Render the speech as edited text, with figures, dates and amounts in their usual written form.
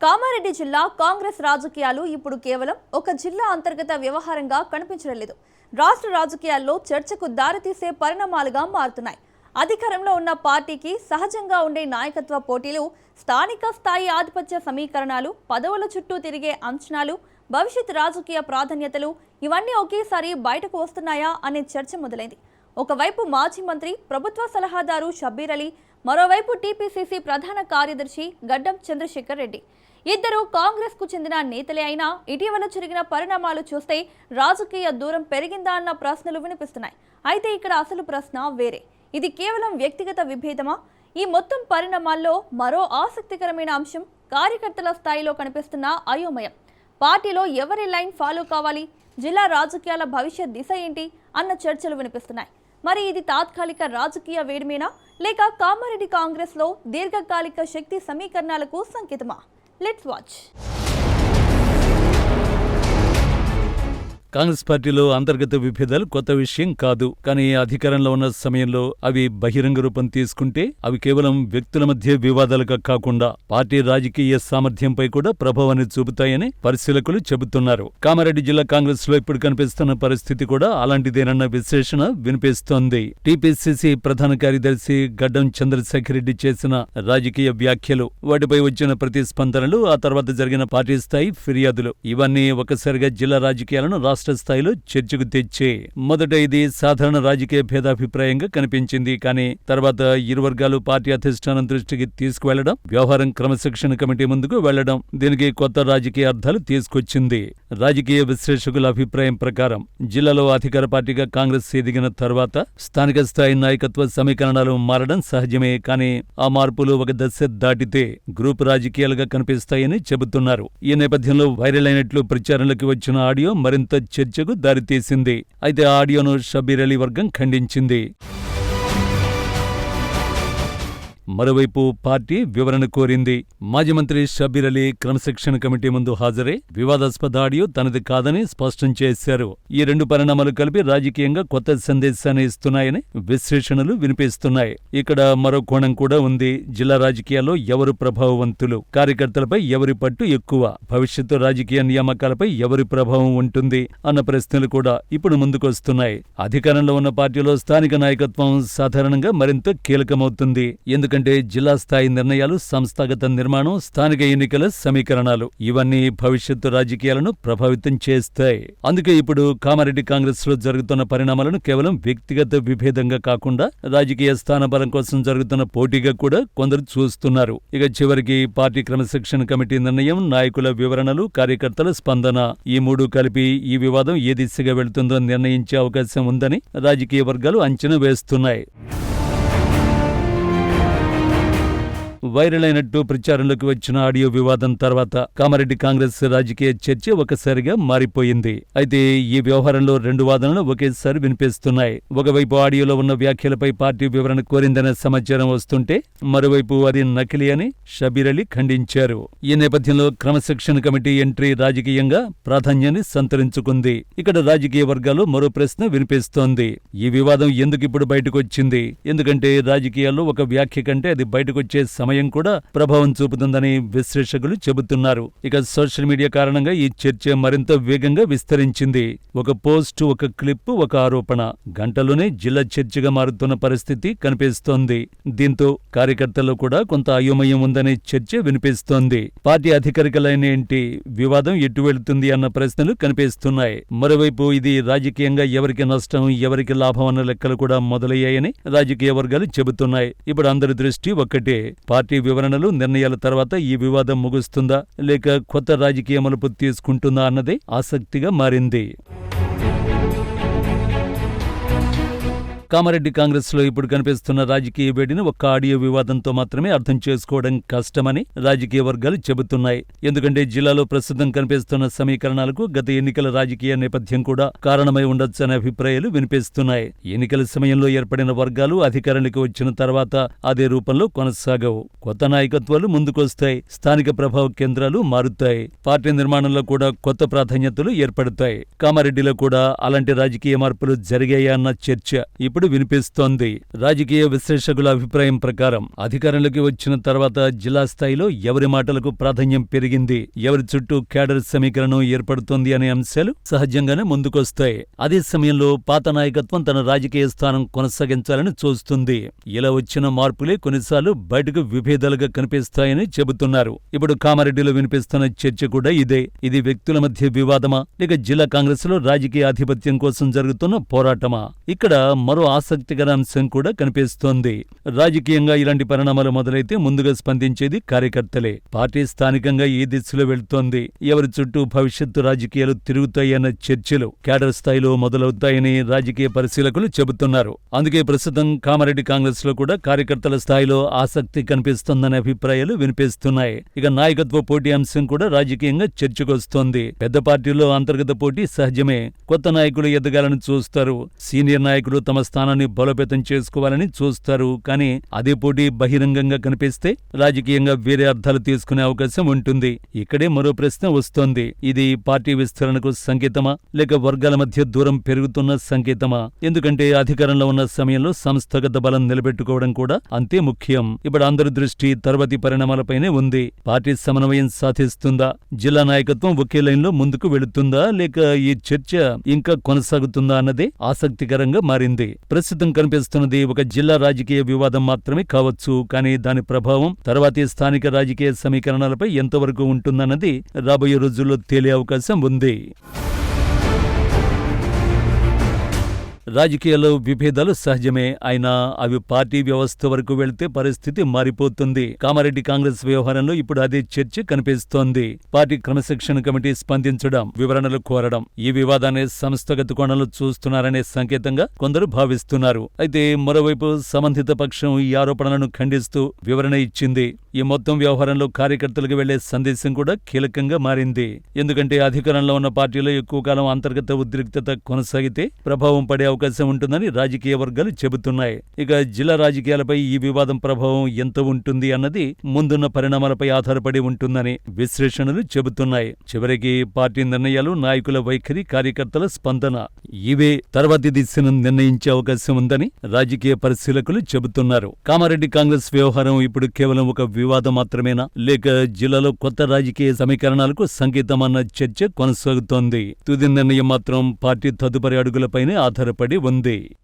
కామారెడ్డి జిల్లా కాంగ్రెస్ రాజకీయాలు ఇప్పుడు కేవలం ఒక జిల్లా అంతర్గత వ్యవహారంగా కనిపించడం లేదు. రాష్ట్ర రాజకీయాల్లో చర్చకు దారితీసే పరిణామాలుగా మారుతున్నాయి. అధికారంలో ఉన్న పార్టీకి సహజంగా ఉండే నాయకత్వ పోటీలు, స్థానిక స్థాయి ఆధిపత్య సమీకరణాలు, పదవుల చుట్టూ తిరిగే అంచనాలు, భవిష్యత్ రాజకీయ ప్రాధాన్యతలు ఇవన్నీ ఒకేసారి బయటకు వస్తున్నాయా అనే చర్చ మొదలైంది. ఒకవైపు మాజీ మంత్రి, ప్రభుత్వ సలహాదారు షబ్బీర్ అలీ, మరోవైపు టీపీసీసీ ప్రధాన కార్యదర్శి గడ్డం చంద్రశేఖర్ రెడ్డి. ఇద్దరు కాంగ్రెస్ కు చెందిన నేతలే అయినా ఇటీవల జరిగిన పరిణామాలు చూస్తే రాజకీయ దూరం పెరిగిందా అన్న ప్రశ్నలు వినిపిస్తున్నాయి. అయితే ఇక్కడ అసలు ప్రశ్న వేరే. ఇది కేవలం వ్యక్తిగత విభేదమా? ఈ మొత్తం పరిణామాల్లో మరో ఆసక్తికరమైన అంశం కార్యకర్తల స్థాయిలో కనిపిస్తున్న అయోమయం. పార్టీలో ఎవరి లైన్ ఫాలో కావాలి, జిల్లా రాజకీయాల భవిష్యత్ దిశ ఏంటి అన్న చర్చలు వినిపిస్తున్నాయి. మరి ఇది తాత్కాలిక రాజకీయ వేడిమేనా, లేక కామారెడ్డి కాంగ్రెస్ లో దీర్ఘకాలిక శక్తి సమీకరణాలకు సంకేతమా? Let's watch. కాంగ్రెస్ పార్టీలో అంతర్గత విభేదాలు కొత్త విషయం కాదు. కానీ అధికారంలో ఉన్న సమయంలో అవి బహిరంగ రూపం తీసుకుంటే అవి కేవలం వ్యక్తుల మధ్య వివాదాలుగా కాకుండా పార్టీ రాజకీయ సామర్థ్యంపై కూడా ప్రభావాన్ని చూపుతాయని పరిశీలకులు చెబుతున్నారు. కామారెడ్డి జిల్లా కాంగ్రెస్ లో ఇప్పుడు కనిపిస్తున్న పరిస్థితి కూడా అలాంటిదేనన్న విశ్లేషణ వినిపిస్తోంది. టీపీసీసీ ప్రధాన కార్యదర్శి గడ్డం చంద్రశేఖర్ రెడ్డి చేసిన రాజకీయ వ్యాఖ్యలు, వాటిపై వచ్చిన ప్రతిస్పందనలు, ఆ తర్వాత జరిగిన పార్టీ స్థాయి ఫిర్యాదులు ఇవన్నీ ఒకసారిగా జిల్లా రాజకీయాలను రాష్ట్ర స్థాయిలో చర్చకు తెచ్చే. మొదట ఇది సాధారణ రాజకీయ భేదాభిప్రాయంగా కనిపించింది. కానీ తర్వాత ఇరు వర్గాలు పార్టీ అధిష్టానం దృష్టికి తీసుకువెళ్లడం, వ్యవహారం క్రమశిక్షణ కమిటీ ముందుకు వెళ్లడం దీనికి కొత్త రాజకీయ అర్థాలు తీసుకొచ్చింది. రాజకీయ విశ్లేషకుల అభిప్రాయం ప్రకారం జిల్లాలో అధికార పార్టీగా కాంగ్రెస్ ఎదిగిన తర్వాత స్థానిక స్థాయి నాయకత్వ సమీకరణాలు మారడం సహజమే. కానీ ఆ మార్పులు ఒక దశ దాటితే గ్రూప్ రాజకీయాలుగా కనిపిస్తాయని చెబుతున్నారు. ఈ నేపథ్యంలో వైరల్ అయినట్లు ప్రచారంలోకి వచ్చిన ఆడియో మరింత చర్చకు దారితీసింది. అయితే ఆ ఆడియోను షబ్బీర్ అలీ వర్గం ఖండించింది. మరోవైపు పార్టీ వివరణ కోరింది. మాజీ మంత్రి షబ్బీర్ అలీ క్రమశిక్షణ కమిటీ ముందు హాజరై వివాదాస్పద ఆడియో తనది కాదని స్పష్టం చేశారు. ఈ రెండు పరిణామాలు కలిపి రాజకీయంగా కొత్త సందేశాన్ని ఇస్తున్నాయని విశ్లేషణలు వినిపిస్తున్నాయి. ఇక్కడ మరో కోణం కూడా ఉంది. జిల్లా రాజకీయాల్లో ఎవరు ప్రభావవంతులు, కార్యకర్తలపై ఎవరి పట్టు ఎక్కువ, భవిష్యత్తు రాజకీయ నియామకాలపై ఎవరి ప్రభావం ఉంటుంది అన్న ప్రశ్నలు కూడా ఇప్పుడు ముందుకొస్తున్నాయి. అధికారంలో ఉన్న పార్టీలో స్థానిక నాయకత్వం సాధారణంగా మరింత కీలకమవుతుంది. ఎందుకంటే జిల్లా స్థాయి నిర్ణయాలు, సంస్థాగత నిర్మాణం, స్థానిక ఎన్నికల సమీకరణాలు ఇవన్నీ భవిష్యత్తు రాజకీయాలను ప్రభావితం చేస్తాయి. అందుకే ఇప్పుడు కామారెడ్డి కాంగ్రెస్ లో జరుగుతున్న పరిణామాలను కేవలం వ్యక్తిగత విభేదంగా కాకుండా రాజకీయ స్థానబలం కోసం జరుగుతున్న పోటీగా కూడా కొందరు చూస్తున్నారు. ఇక చివరికి పార్టీ క్రమశిక్షణ కమిటీ నిర్ణయం, నాయకుల వివరణలు, కార్యకర్తల స్పందన ఈ మూడు కలిపి ఈ వివాదం ఏ దిశగా వెళుతుందో నిర్ణయించే అవకాశం ఉందని రాజకీయ వర్గాలు అంచనా వేస్తున్నాయి. వైరల్ అయినట్టు ప్రచారంలోకి వచ్చిన ఆడియో వివాదం తర్వాత కామారెడ్డి కాంగ్రెస్ రాజకీయ చర్చ ఒకసారిగా మారిపోయింది. అయితే ఈ వ్యవహారంలో రెండు వాదనలు ఒకేసారి వినిపిస్తున్నాయి. ఒకవైపు ఆడియోలో ఉన్న వ్యాఖ్యలపై పార్టీ వివరణ కోరిందనే సమాచారం వస్తుంటే, మరోవైపు అది నకిలీ అని షబ్బీర్ అలీ ఖండించారు. ఈ నేపథ్యంలో క్రమశిక్షణ కమిటీ ఎంట్రీ రాజకీయంగా ప్రాధాన్యాన్ని సంతరించుకుంది. ఇక్కడ రాజకీయ వర్గాల్లో మరో ప్రశ్న వినిపిస్తోంది. ఈ వివాదం ఎందుకు ఇప్పుడు బయటకొచ్చింది? ఎందుకంటే రాజకీయాల్లో ఒక వ్యాఖ్య కంటే అది బయటకొచ్చే సమయం కూడా ప్రభావం చూపుతుందని విశ్లేషకులు చెబుతున్నారు. ఇక సోషల్ మీడియా కారణంగా ఈ చర్చ మరింత వేగంగా విస్తరించింది. ఒక పోస్టు, ఒక క్లిప్, ఒక ఆరోపణ గంటలోనే జిల్లా చర్చగా మారుతున్న పరిస్థితి కనిపిస్తోంది. దీంతో కార్యకర్తల్లో కూడా కొంత అయోమయం ఉందనే చర్చ వినిపిస్తోంది. పార్టీ అధికారిక లైన్ ఏంటి, వివాదం ఎటు వెళుతుంది అన్న ప్రశ్నలు కనిపిస్తున్నాయి. మరోవైపు ఇది రాజకీయంగా ఎవరికి నష్టం, ఎవరికి లాభం అన్న లెక్కలు కూడా మొదలయ్యాయని రాజకీయ వర్గాలు చెబుతున్నాయి. ఇప్పుడు అందరి దృష్టి ఒక్కటే, పార్టీ వివరణలు, నిర్ణయాల తర్వాత ఈ వివాదం ముగుస్తుందా, లేక కొత్త రాజకీయ మలుపు తీసుకుంటుందా అన్నదే ఆసక్తిగా మారింది. కామారెడ్డి కాంగ్రెస్ లో ఇప్పుడు కనిపిస్తున్న రాజకీయ వేడిని ఒక్క ఆడియో వివాదంతో మాత్రమే అర్థం చేసుకోవడం కష్టమని రాజకీయ వర్గాలు చెబుతున్నాయి. ఎందుకంటే జిల్లాలో ప్రస్తుతం కనిపిస్తున్న సమీకరణాలకు గత ఎన్నికల రాజకీయ నేపథ్యం కూడా కారణమై ఉండొచ్చనే అభిప్రాయాలు వినిపిస్తున్నాయి. ఎన్నికల సమయంలో ఏర్పడిన వర్గాలు అధికారానికి వచ్చిన తర్వాత అదే రూపంలో కొనసాగవు. కొత్త నాయకత్వాలు ముందుకొస్తాయి, స్థానిక ప్రభావ కేంద్రాలు మారుతాయి, పార్టీ నిర్మాణంలో కూడా కొత్త ప్రాధాన్యతలు ఏర్పడతాయి. కామారెడ్డిలో కూడా అలాంటి రాజకీయ మార్పులు జరిగాయా అన్న చర్చ ఇప్పుడు ఇప్పుడు వినిపిస్తోంది. రాజకీయ విశ్లేషకుల అభిప్రాయం ప్రకారం అధికారంలోకి వచ్చిన తర్వాత జిల్లా స్థాయిలో ఎవరి మాటలకు ప్రాధాన్యం పెరిగింది, ఎవరి చుట్టూ క్యాడర్ సమీకరణం ఏర్పడుతోంది అనే అంశాలు సహజంగానే ముందుకొస్తాయి. అదే సమయంలో పాత నాయకత్వం తన రాజకీయ స్థానం కొనసాగించాలని చూస్తుంది. ఇలా వచ్చిన మార్పులే కొన్నిసార్లు బయటకు విభేదాలుగా కనిపిస్తాయని చెబుతున్నారు. ఇప్పుడు కామారెడ్డిలో వినిపిస్తున్న చర్చ కూడా ఇదే. ఇది వ్యక్తుల మధ్య వివాదమా లేక జిల్లా కాంగ్రెస్ లో రాజకీయ ఆధిపత్యం కోసం జరుగుతున్న పోరాటమా? ఇక్కడ మరో ఆసక్తికర అంశం కూడా కనిపిస్తోంది. రాజకీయంగా ఇలాంటి పరిణామాలు మొదలైతే ముందుగా స్పందించేది కార్యకర్తలే. పార్టీ స్థానికంగా ఏ దిశలో వెళ్తోంది, ఎవరి చుట్టూ భవిష్యత్తు రాజకీయాలు తిరుగుతాయన్న చర్చలు క్యాడర్ స్థాయిలో మొదలవుతాయని రాజకీయ పరిశీలకులు చెబుతున్నారు. అందుకే ప్రస్తుతం కామారెడ్డి కాంగ్రెస్ లో కూడా కార్యకర్తల స్థాయిలో ఆసక్తి కనిపిస్తోందనే అభిప్రాయాలు వినిపిస్తున్నాయి. ఇక నాయకత్వ పోటీ అంశం కూడా రాజకీయంగా చర్చకొస్తోంది. పెద్ద పార్టీలో అంతర్గత పోటీ సహజమే. కొత్త నాయకులు ఎదగాలని చూస్తారు. సీనియర్ నాయకులు తమ స్థానాన్ని బలోపేతం చేసుకోవాలని చూస్తారు. కానీ అదే పోటీ బహిరంగంగా కనిపిస్తే రాజకీయంగా వేరే అర్థాలు తీసుకునే అవకాశం ఉంటుంది. ఇక్కడే మరో ప్రశ్న వస్తోంది. ఇది పార్టీ విస్తరణకు సంకేతమా లేక వర్గాల మధ్య దూరం పెరుగుతున్న సంకేతమా? ఎందుకంటే అధికారంలో ఉన్న సమయంలో సంస్థాగత బలం నిలబెట్టుకోవడం కూడా అంతే ముఖ్యం. ఇప్పుడు అందరి దృష్టి తర్వాతి పరిణామాలపైనే ఉంది. పార్టీ సమన్వయం సాధిస్తుందా, జిల్లా నాయకత్వం ఒకే లైన్లో ముందుకు వెళుతుందా, లేక ఈ చర్చ ఇంకా కొనసాగుతుందా అన్నదే ఆసక్తికరంగా మారింది. ప్రస్తుతం కనిపిస్తున్నది ఒక జిల్లా రాజకీయ వివాదం మాత్రమే కావచ్చు. కానీ దాని ప్రభావం తర్వాతి స్థానిక రాజకీయ సమీకరణాలపై ఎంతవరకు ఉంటుందన్నది రాబోయే రోజుల్లో తేలే అవకాశం ఉంది. రాజకీయాల్లో విభేదాలు సహజమే. అయినా అవి పార్టీ వ్యవస్థ వరకు వెళ్తే పరిస్థితి మారిపోతుంది. కామారెడ్డి కాంగ్రెస్ వ్యవహారంలో ఇప్పుడు అదే చర్చ కనిపిస్తోంది. పార్టీ క్రమశిక్షణ కమిటీ స్పందించడం, వివరణలు కోరడం ఈ వివాదాన్ని సంస్థాగత కోణంలో చూస్తున్నారనే సంకేతంగా కొందరు భావిస్తున్నారు. అయితే మరోవైపు సంబంధిత పక్షం ఈ ఆరోపణలను ఖండిస్తూ వివరణ ఇచ్చింది. ఈ మొత్తం వ్యవహారంలో కార్యకర్తలకు వెళ్లే సందేశం కూడా కీలకంగా మారింది. ఎందుకంటే అధికారంలో ఉన్న పార్టీలో ఎక్కువ కాలం అంతర్గత ఉద్రిక్తత కొనసాగితే ప్రభావం పడే అవకాశం ఉంటుందని రాజకీయ వర్గాలు చెబుతున్నాయి. ఇక జిల్లా రాజకీయాలపై ఈ వివాదం ప్రభావం ఎంత ఉంటుంది అన్నది ముందున్న పరిణామాలపై ఆధారపడి ఉంటుందని విశ్లేషణలు చెబుతున్నాయి. చివరికి పార్టీ నిర్ణయాలు, నాయకుల వైఖరి, కార్యకర్తల స్పందన ఇవే తర్వాతి దిశను నిర్ణయించే అవకాశం ఉందని రాజకీయ పరిశీలకులు చెబుతున్నారు. కామారెడ్డి కాంగ్రెస్ వ్యవహారం ఇప్పుడు కేవలం ఒక వివాదం మాత్రమేనా లేక జిల్లాలో కొత్త రాజకీయ సమీకరణాలకు సంకేతమన్న చర్చ కొనసాగుతోంది. తుది నిర్ణయం మాత్రం పార్టీ తదుపరి అడుగులపైనే ఆధారపడి ఉంది.